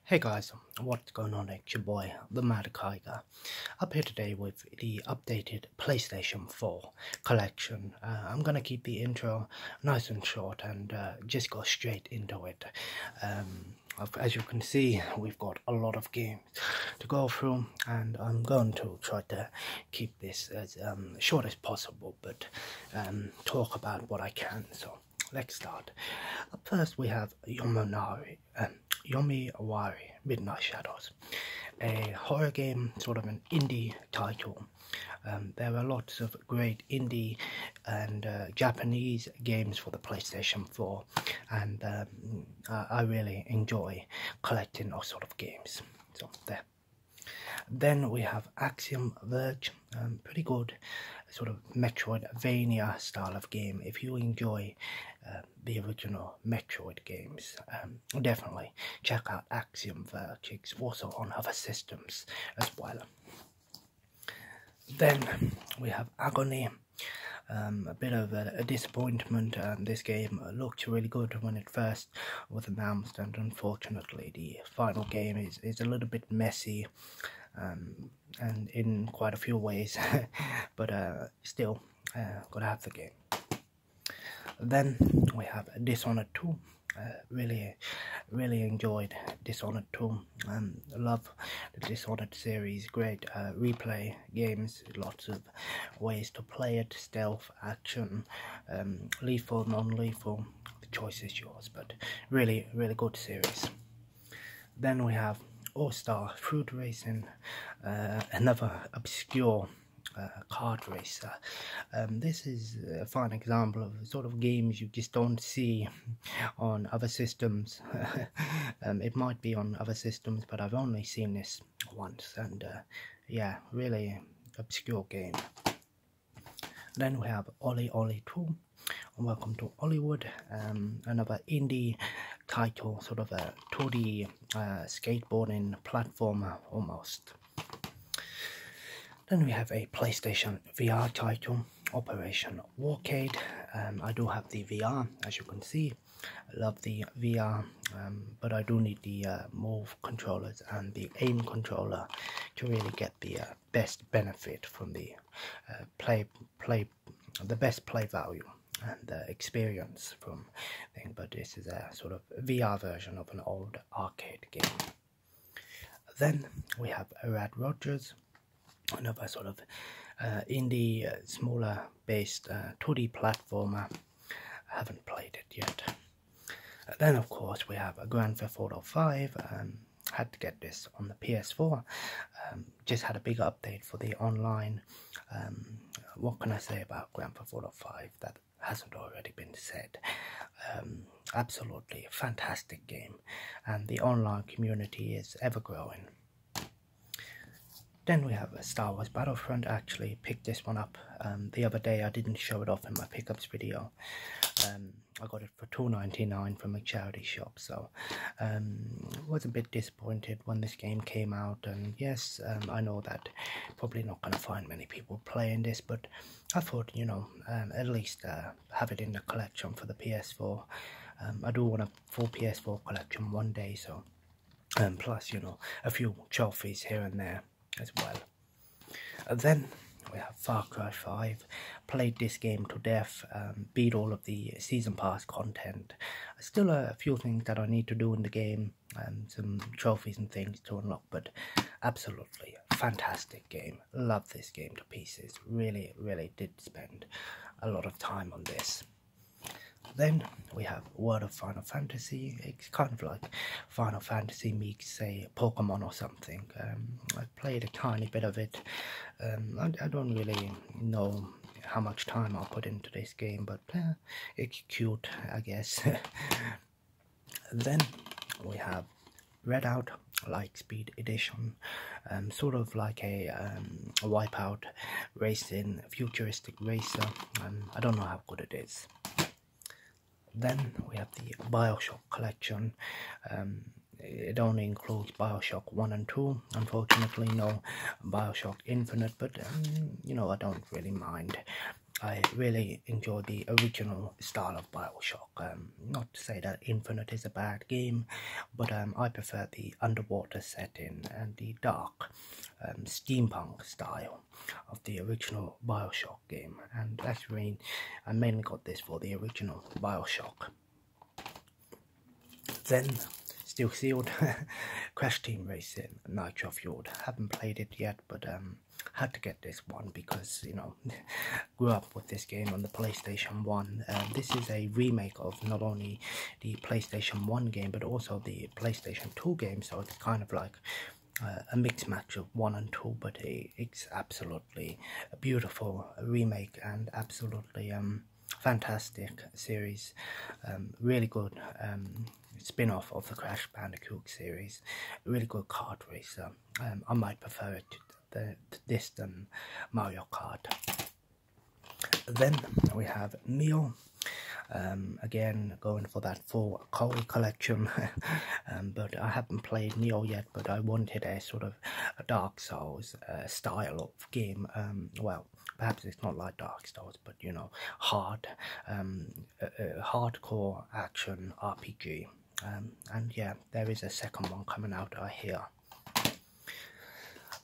Hey guys, what's going on? It's your boy, the Mad Kiger, up here today with the updated PlayStation 4 Collection. I'm gonna keep the intro nice and short and just go straight into it. As you can see, we've got a lot of games to go through, and I'm going to try to keep this as short as possible, but talk about what I can. So let's start. Up first, we have Yomiwari Midnight Shadows, a horror game, sort of an indie title. There are lots of great indie and Japanese games for the PlayStation 4, and I really enjoy collecting those sort of games. So there. Then we have Axiom Verge, pretty good sort of Metroidvania style of game. If you enjoy the original Metroid games, definitely check out Axiom Verge. It's also on other systems as well. Then we have Agony. A bit of a disappointment. This game looked really good when it first was announced, and unfortunately the final game is a little bit messy, and in quite a few ways, but still gotta have the game. Then we have Dishonored 2. Really enjoyed Dishonored 2. Love the Dishonored series. Great replay games. Lots of ways to play it. Stealth, action, lethal, non-lethal. The choice is yours, but really good series. Then we have All-Star Fruit Racing, another obscure kart racer. This is a fine example of the sort of games you just don't see on other systems. It might be on other systems, but I've only seen this once, and yeah, really obscure game. Then we have Ollie Ollie 2. Welcome to Hollywood, another indie title, sort of a 2D skateboarding platformer almost. Then we have a PlayStation VR title, Operation Warcade. I do have the VR, as you can see. I love the VR, but I do need the Move controllers and the aim controller to really get the best benefit from the the best play value and the experience from thing. But this is a sort of VR version of an old arcade game. Then we have Rad Rogers, another sort of indie, smaller based 2D platformer. I haven't played it yet. Then of course we have a Grand Theft Auto 5. Had to get this on the PS4. Just had a big update for the online. What can I say about Grand Theft Auto 5 that hasn't already been said? Absolutely fantastic game, and the online community is ever growing. Then we have a Star Wars Battlefront. I actually picked this one up the other day. I didn't show it off in my pickups video. I got it for $2.99 from a charity shop, so was a bit disappointed when this game came out. And yes, I know that probably not going to find many people playing this, but I thought, you know, at least have it in the collection for the PS4. I do want a full PS4 collection one day, so plus, you know, a few trophies here and there as well. Then we have Far Cry 5. Played this game to death, beat all of the season pass content. Still a few things that I need to do in the game, some trophies and things to unlock, but absolutely fantastic game. Love this game to pieces. Really did spend a lot of time on this. Then we have World of Final Fantasy. It's kind of like Final Fantasy meets, say, Pokemon or something. I've played a tiny bit of it. I don't really know how much time I'll put into this game, but it's cute, I guess. Then we have Redout Lightspeed Edition, sort of like a Wipeout racing, futuristic racer. I don't know how good it is. Then we have the Bioshock Collection. It only includes Bioshock 1 and 2. Unfortunately, no Bioshock Infinite, but you know, I don't really mind. I really enjoy the original style of Bioshock. Not to say that Infinite is a bad game, but I prefer the underwater setting and the dark steampunk style of the original Bioshock game. And actually, I mainly got this for the original Bioshock. Then, still sealed, Crash Team Racing Nitro Fueled. Haven't played it yet, but had to get this one because, you know, grew up with this game on the PlayStation 1. This is a remake of not only the PlayStation 1 game, but also the PlayStation 2 game, so it's kind of like a mixed match of 1 and 2, but it's absolutely a beautiful remake and absolutely fantastic series. Really good spin-off of the Crash Bandicoot series. Really good kart racer. I might prefer it to this than Mario Kart. Then we have Neo. Again, going for that full collection, but I haven't played Neo yet, but I wanted a sort of a Dark Souls style of game. Well, perhaps it's not like Dark Souls, but you know, hardcore action RPG. And yeah, there is a second one coming out, I hear.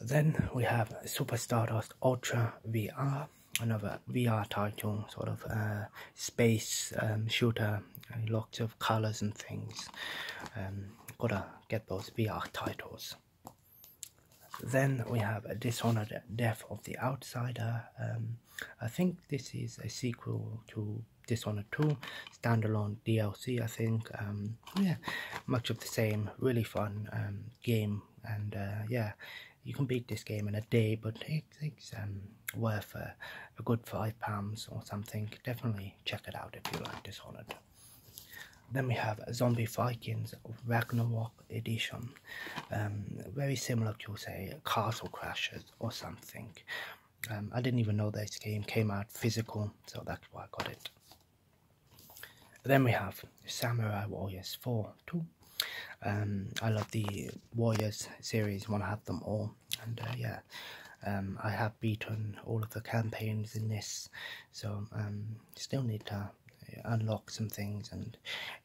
Then we have Super Stardust Ultra VR, another VR title, sort of space shooter, lots of colors and things. Gotta get those VR titles. Then we have Dishonored Death of the Outsider. I think this is a sequel to Dishonored 2, standalone DLC, I think. Yeah, much of the same, really fun game, and yeah, you can beat this game in a day, but it's worth a good £5 or something. Definitely check it out if you like Dishonored. Then we have Zombie Vikings Ragnarok Edition. Very similar to, say, Castle Crashers or something. I didn't even know this game came out physical, so that's why I got it. Then we have Samurai Warriors 4 2. I love the Warriors series, want to have them all, and yeah, I have beaten all of the campaigns in this, so still need to unlock some things and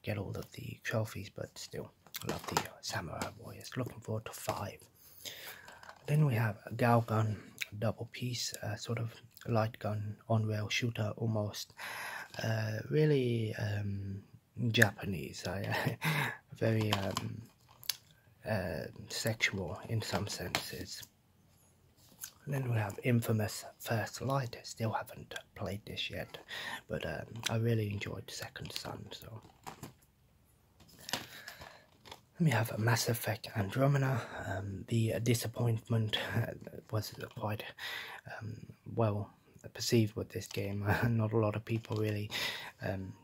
get all of the trophies, but still love the Samurai Warriors. Looking forward to 5. Then we have Galgun Double Piece, sort of light gun on-rail shooter almost. Really Japanese, very sexual in some senses. And then we have Infamous First Light. Still haven't played this yet, but I really enjoyed Second Son. So we have Mass Effect Andromeda. The disappointment was quite well perceived with this game. Not a lot of people really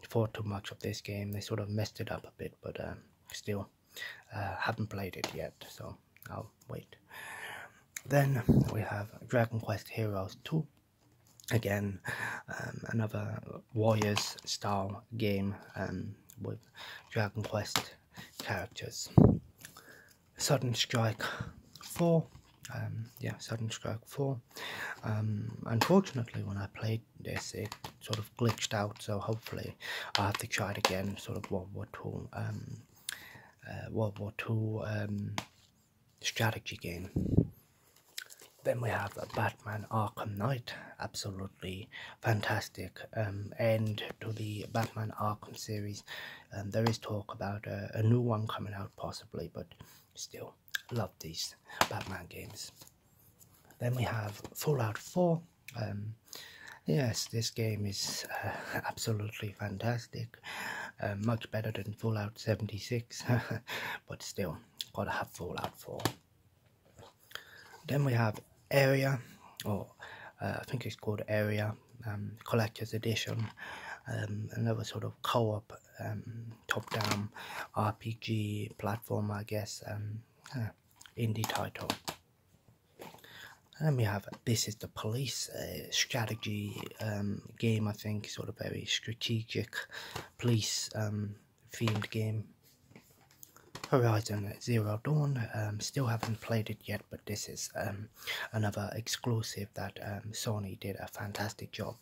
thought too much of this game. They sort of messed it up a bit, but still haven't played it yet, so I'll wait. Then we have Dragon Quest Heroes 2. Again, another Warriors style game with Dragon Quest characters. Sudden Strike 4. Yeah, Sudden Strike 4. Unfortunately, when I played this, it sort of glitched out, so hopefully I'll have to try it again. Sort of World War II strategy game. Then we have Batman Arkham Knight. Absolutely fantastic end to the Batman Arkham series. There is talk about a new one coming out possibly, but still love these Batman games. Then we have Fallout 4. Yes, this game is absolutely fantastic. Much better than Fallout 76, but still gotta have Fallout 4. Then we have Area, or I think it's called Area, Collector's Edition. Another sort of co-op, top-down RPG platform, I guess, indie title. And we have This Is the Police, strategy game, I think, sort of very strategic police themed game. Horizon Zero Dawn, still haven't played it yet, but this is another exclusive that Sony did a fantastic job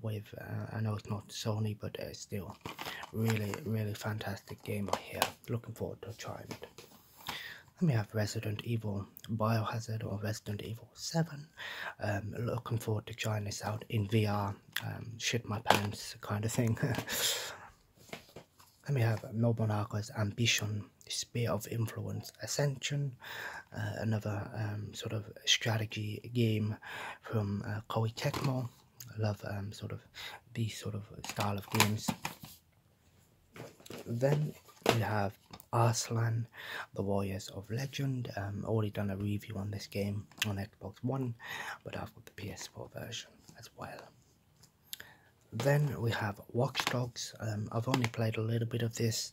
with, I know it's not Sony, but still really fantastic game here. Looking forward to trying it. Then we have Resident Evil Biohazard or Resident Evil 7. Looking forward to trying this out in VR, shit my pants kind of thing. Then we have Nobunaga's Ambition, Spear of Influence Ascension, another sort of strategy game from Koei Tecmo. I love sort of these sort of style of games. Then we have Arslan, the Warriors of Legend. Already done a review on this game on Xbox One, but I've got the PS4 version as well. Then we have Watch Dogs. I've only played a little bit of this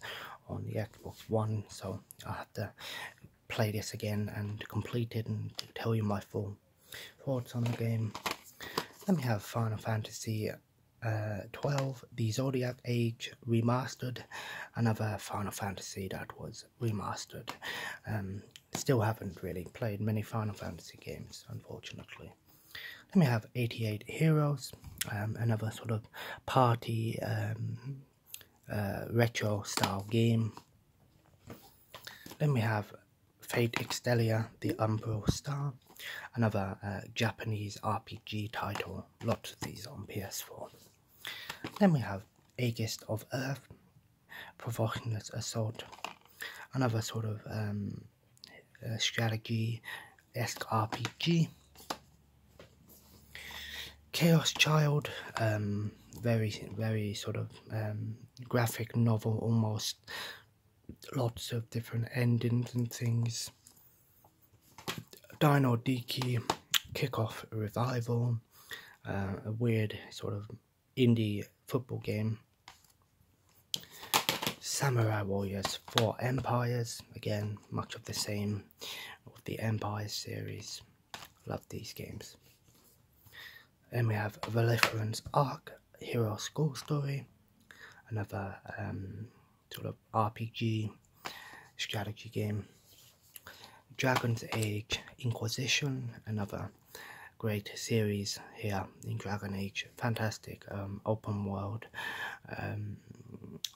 on the Xbox One, so I'll have to play this again and complete it and tell you my full thoughts on the game. Then we have Final Fantasy 12, the Zodiac Age Remastered, another Final Fantasy that was remastered. Still haven't really played many Final Fantasy games, unfortunately. Then we have 88 Heroes, another sort of party retro style game. Then we have Fate Extelia, the Umbral Star, another Japanese RPG title, lots of these on PS4. Then we have Aegis of Earth, Provocative Assault, another sort of strategy-esque RPG. Chaos Child, very sort of graphic novel almost, lots of different endings and things. Dino Diki, Kickoff Revival, a weird sort of indie football game. Samurai Warriors 4 Empires, again much of the same with the Empires series. Love these games. Then we have Valiferance Arc, Hero School Story, another sort of RPG strategy game. Dragon's Age Inquisition, another great series here in Dragon Age, fantastic open world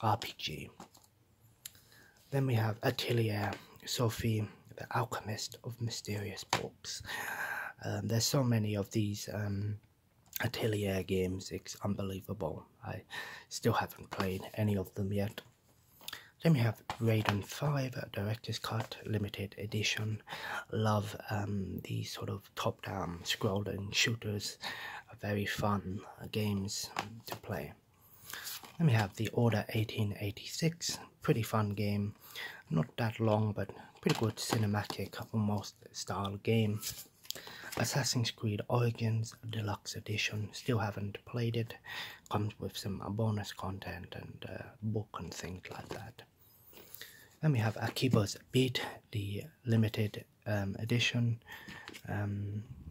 RPG. Then we have Atelier Sophie, the Alchemist of Mysterious Books. There's so many of these Atelier games, it's unbelievable. I still haven't played any of them yet. Then we have Raiden 5 Director's Cut Limited Edition. Love these sort of top-down scrolling shooters, very fun games to play. Then we have The Order 1886, pretty fun game, not that long but pretty good cinematic almost style game. Assassin's Creed Origins Deluxe Edition, still haven't played it, comes with some bonus content and book and things like that. Then we have Akiba's Beat, the limited edition.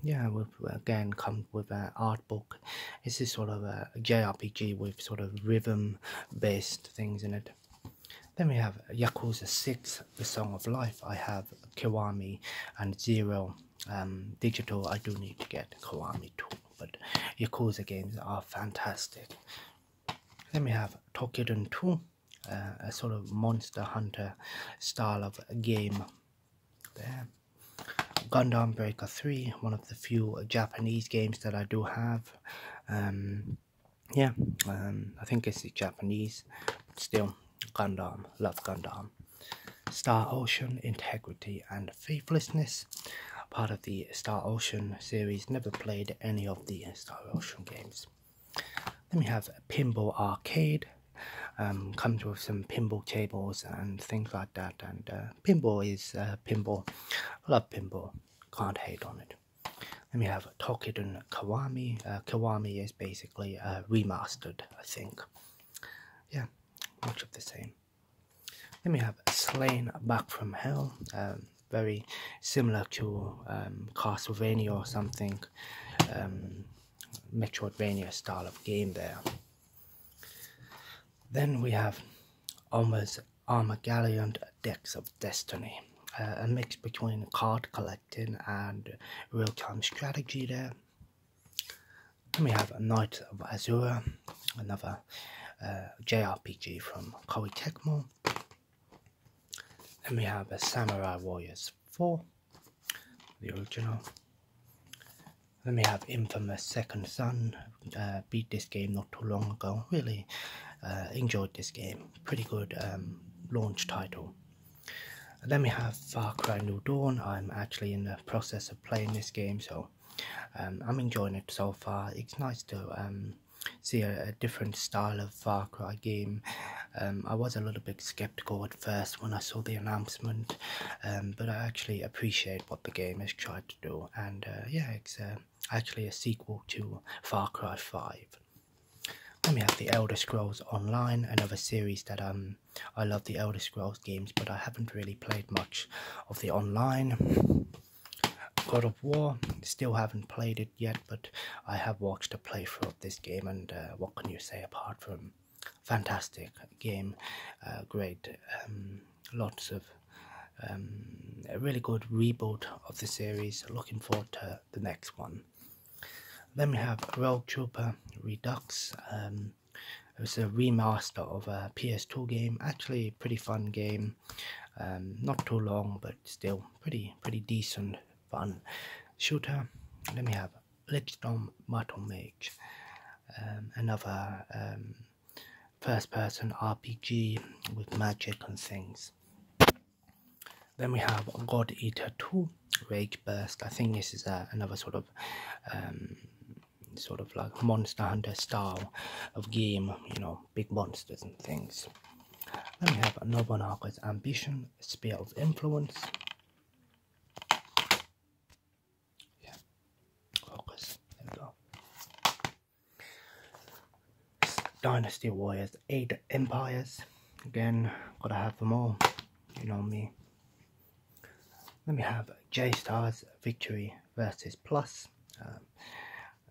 Yeah, again comes with an art book. This is sort of a JRPG with sort of rhythm based things in it. Then we have Yakuza 6, The Song of Life. I have Kiwami and Zero digital. I do need to get Kiwami too, but Yakuza games are fantastic. Then we have Tokiden 2, a sort of Monster Hunter style of game there. Gundam Breaker 3, one of the few Japanese games that I do have. Yeah, I think it's Japanese, but still, Gundam, love Gundam. Star Ocean, Integrity and Faithlessness, part of the Star Ocean series. Never played any of the Star Ocean games. Then we have Pinball Arcade, comes with some pinball tables and things like that, and pinball is pinball. Love pinball, can't hate on it. Then we have Tokiden Kiwami. Kiwami is basically remastered, I think. Yeah, much of the same. Then we have Slain Back from Hell, very similar to Castlevania or something, Metroidvania style of game there. Then we have Armageddon Decks of Destiny, a mix between card collecting and real-time strategy there. Then we have Knights of Azura, another JRPG from Koei Tecmo. Then we have Samurai Warriors 4, the original. Then we have Infamous Second Son. Beat this game not too long ago. Really enjoyed this game. Pretty good launch title. And then we have Far Cry New Dawn. I'm actually in the process of playing this game, so I'm enjoying it so far. It's nice to see a different style of Far Cry game. I was a little bit skeptical at first when I saw the announcement, but I actually appreciate what the game has tried to do, and yeah, it's actually a sequel to Far Cry 5. Then we have the Elder Scrolls Online, another series that I love the Elder Scrolls games, but I haven't really played much of the online. God of War, still haven't played it yet, but I have watched a playthrough of this game, and what can you say apart from fantastic game, great, lots of a really good reboot of the series. Looking forward to the next one. Then we have Rogue Trooper Redux. It's a remaster of a PS2 game. Actually, a pretty fun game. Not too long, but still pretty decent, fun shooter. Then we have Lichstorm Metal Mage, another first-person RPG with magic and things. Then we have God Eater 2 Rage Burst. I think this is another sort of like Monster Hunter style of game, you know, big monsters and things. Then we have Nobunaga's Ambition, Spear of Influence. Yeah, focus, there we go. Dynasty Warriors 8 Empires. Again, gotta have them all, you know me. Then we have J-Stars Victory versus Plus.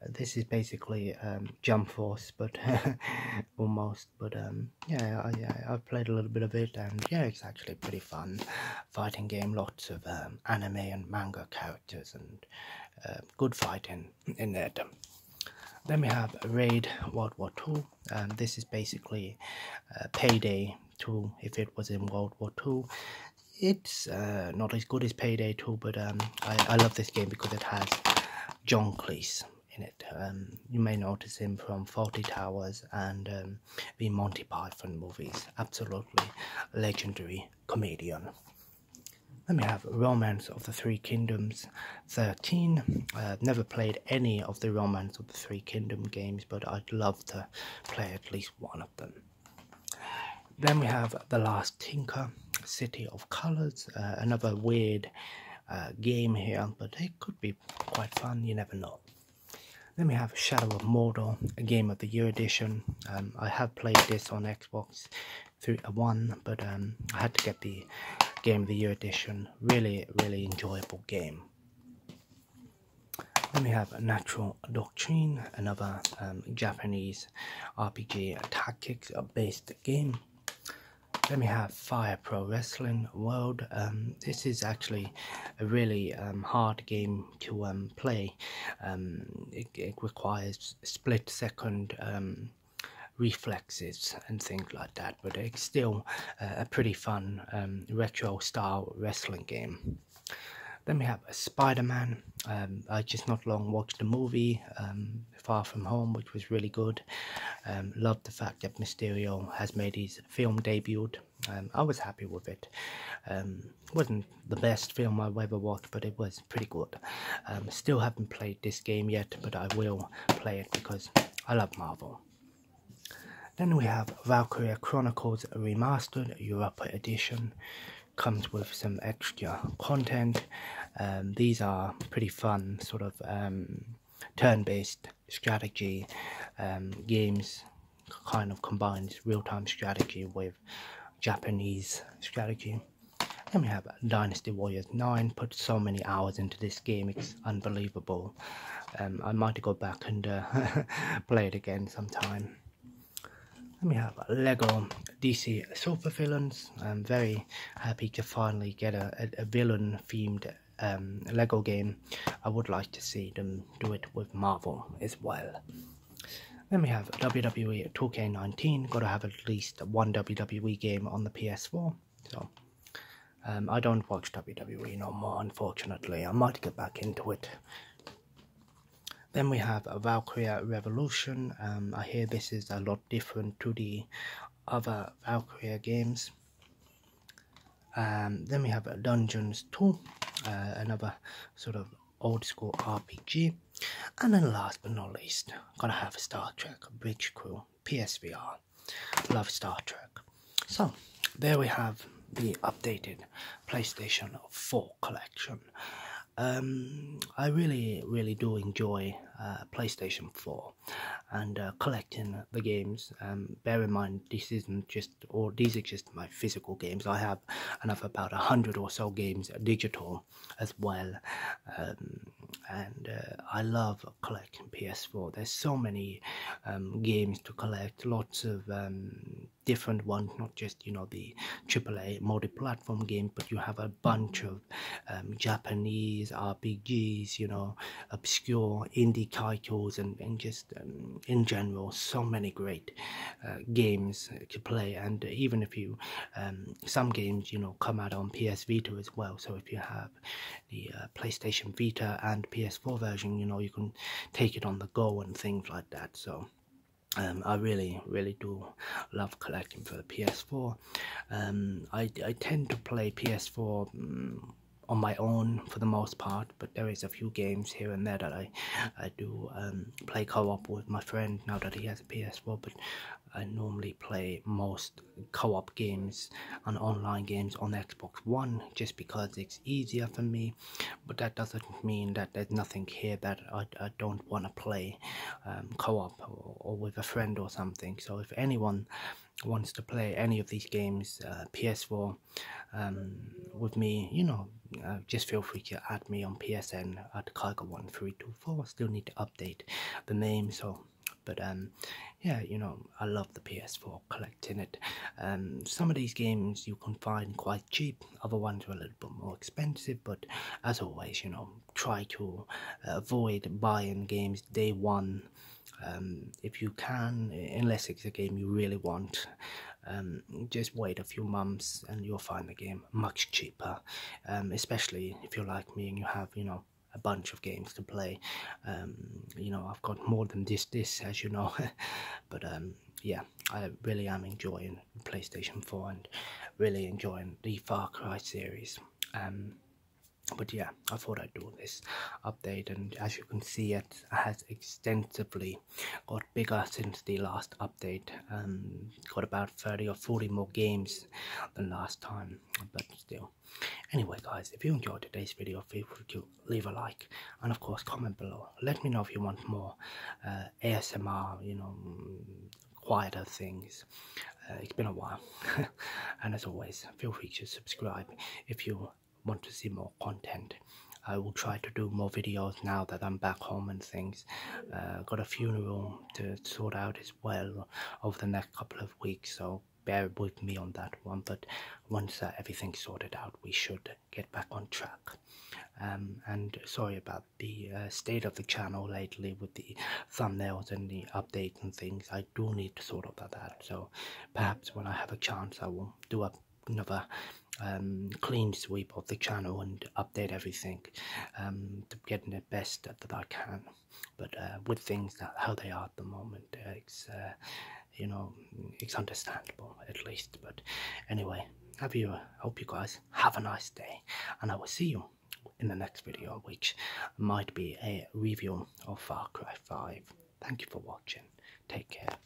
This is basically Jump Force, but almost. But yeah, I've played a little bit of it, and yeah, it's actually pretty fun fighting game. Lots of anime and manga characters, and good fighting in there. Then we have Raid World War II. This is basically Payday 2 if it was in World War II. It's not as good as Payday 2, but I love this game because it has John Cleese in it. You may notice him from Fawlty Towers and the Monty Python movies. Absolutely legendary comedian. Then we have Romance of the Three Kingdoms 13. I've never played any of the Romance of the Three Kingdom games, but I'd love to play at least one of them. Then we have The Last Tinker, City of Colors, another weird game here, but it could be quite fun, you never know. Then we have Shadow of Mordor, a Game of the Year edition. I have played this on Xbox One, but I had to get the Game of the Year edition. Really enjoyable game. Then we have Natural Doctrine, another Japanese RPG tactics based game. Then we have Fire Pro Wrestling World. This is actually a really hard game to play. It requires split-second reflexes and things like that, but it's still a pretty fun retro-style wrestling game. Then we have Spider-Man. I just not long watched the movie Far From Home, which was really good. Loved the fact that Mysterio has made his film debut. I was happy with it. Wasn't the best film I've ever watched, but it was pretty good. Still haven't played this game yet, but I will play it because I love Marvel. Then we have Valkyria Chronicles Remastered Europa Edition. Comes with some extra content. These are pretty fun sort of turn-based strategy games, kind of combines real-time strategy with Japanese strategy. Then we have Dynasty Warriors 9. Put so many hours into this game, it's unbelievable. I might go back and play it again sometime. Then we have Lego DC Supervillains. I'm very happy to finally get a villain-themed Lego game, I would like to see them do it with Marvel as well. Then we have WWE 2K19, got to have at least one WWE game on the PS4. So I don't watch WWE no more, unfortunately. I might get back into it. Then we have Valkyria Revolution. I hear this is a lot different to the other Valkyria games. Then we have Dungeons 2, another sort of old school RPG. And then last but not least, gotta have Star Trek Bridge Crew PSVR. Love Star Trek. So there we have the updated PlayStation 4 collection. I really do enjoy PlayStation 4 and collecting the games. Bear in mind, these are just my physical games. I have another about 100 or so games digital as well, and I love collecting PS4. There's so many games to collect, lots of different ones, not just the AAA multi-platform game, but you have a bunch of Japanese RPGs, obscure indie titles, and just in general, so many great games to play. And even if you some games come out on PS Vita as well, so if you have the PlayStation Vita and PS4 version, you can take it on the go and things like that. So I really do love collecting for the PS4. I tend to play PS4 on my own for the most part, but there is a few games here and there that I do play co-op with my friend now that he has a PS4, but I normally play most co-op games and online games on Xbox One just because it's easier for me. But that doesn't mean that there's nothing here that I don't want to play co-op or with a friend or something. So if anyone wants to play any of these games, PS4, with me, just feel free to add me on PSN at Kaiga1324. Still need to update the name, so. But yeah, I love the PS4, collecting it. Some of these games you can find quite cheap, other ones are a little bit more expensive, but as always, try to avoid buying games day one if you can, unless it's a game you really want. Just wait a few months and you'll find the game much cheaper, especially if you're like me and you have a bunch of games to play. I've got more than this as you know. But yeah, I really am enjoying PlayStation 4 and really enjoying the Far Cry series. But yeah, I thought I'd do this update, and as you can see, it has extensively got bigger since the last update. Got about 30 or 40 more games than last time, but still. Anyway guys, if you enjoyed today's video, feel free to leave a like, and of course comment below. Let me know if you want more ASMR, quieter things. It's been a while. And as always, feel free to subscribe if you want to see more content. I will try to do more videos now that I'm back home and things. Got a funeral to sort out as well over the next couple of weeks, so bear with me on that one. But once everything's sorted out, we should get back on track. And sorry about the state of the channel lately with the thumbnails and the updates and things. I do need to sort that out, so perhaps when I have a chance I will do another clean sweep of the channel and update everything to get the best that I can. But with things how they are at the moment, it's it's understandable at least. But anyway, hope you guys have a nice day, and I will see you in the next video, which might be a review of Far Cry 5. Thank you for watching. Take care.